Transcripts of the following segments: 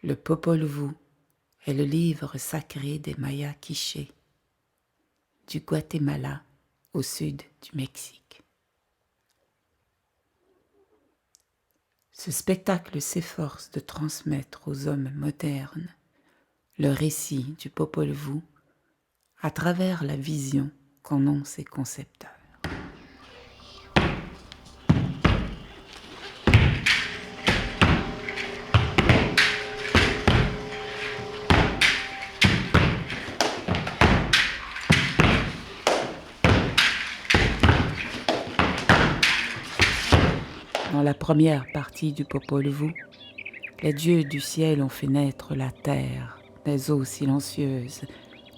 Le Popol Vuh est le livre sacré des Mayas Quichés, du Guatemala au sud du Mexique. Ce spectacle s'efforce de transmettre aux hommes modernes le récit du Popol Vuh à travers la vision qu'en ont ses concepteurs. Dans la première partie du Popol Vuh, les dieux du ciel ont fait naître la terre des eaux silencieuses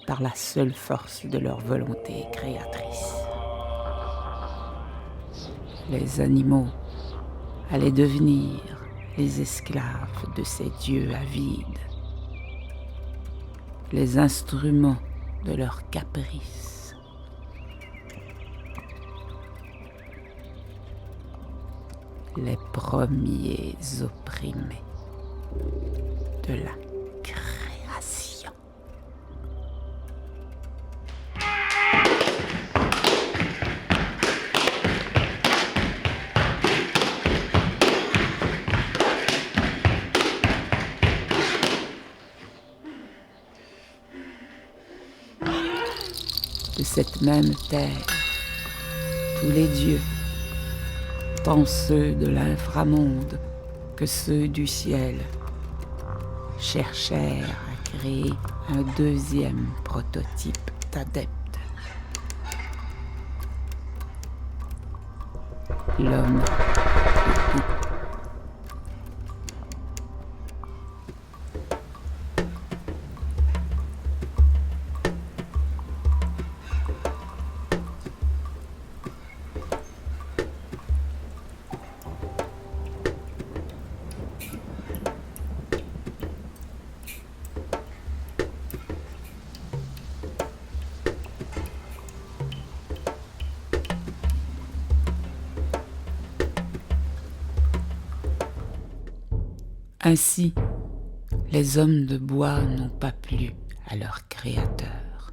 par la seule force de leur volonté créatrice. Les animaux allaient devenir les esclaves de ces dieux avides, les instruments de leurs caprices. Les premiers opprimés de la création. De cette même terre, tous les dieux, tant ceux de l'inframonde que ceux du ciel, cherchèrent à créer un deuxième prototype d'adepte. L'homme. Ainsi, les hommes de bois n'ont pas plu à leur créateur.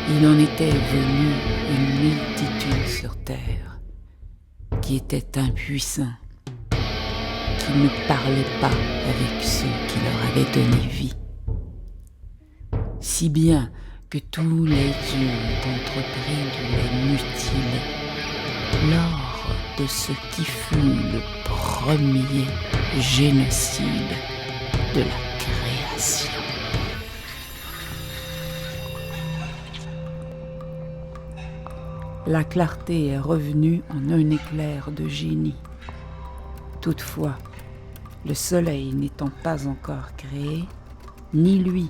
Il en était venu une multitude sur terre qui était impuissant, qui ne parlait pas avec ceux qui leur avaient donné vie. Si bien que tous les dieux ont entrepris de les mutiler lors de ce qui fut le premier génocide de la création. La clarté est revenue en un éclair de génie. Toutefois, le soleil n'étant pas encore créé, ni lui,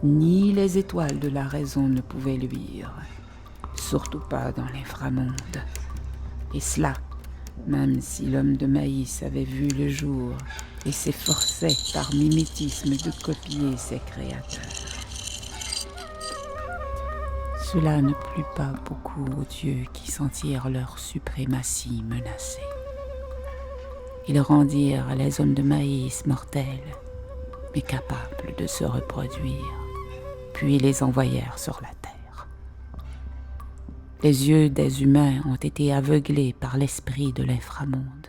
ni les étoiles de la raison ne pouvaient luire, surtout pas dans l'inframonde. Et cela, même si l'homme de maïs avait vu le jour et s'efforçait par mimétisme de copier ses créateurs. Cela ne plut pas beaucoup aux dieux qui sentirent leur suprématie menacée. Ils rendirent les hommes de maïs mortels, mais capables de se reproduire, puis les envoyèrent sur la terre. Les yeux des humains ont été aveuglés par l'esprit de l'inframonde.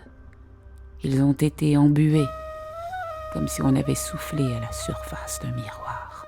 Ils ont été embués, comme si on avait soufflé à la surface d'un miroir.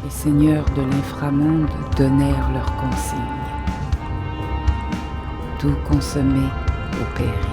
Les seigneurs de l'inframonde donnèrent leurs consignes. Tout consommer au péril.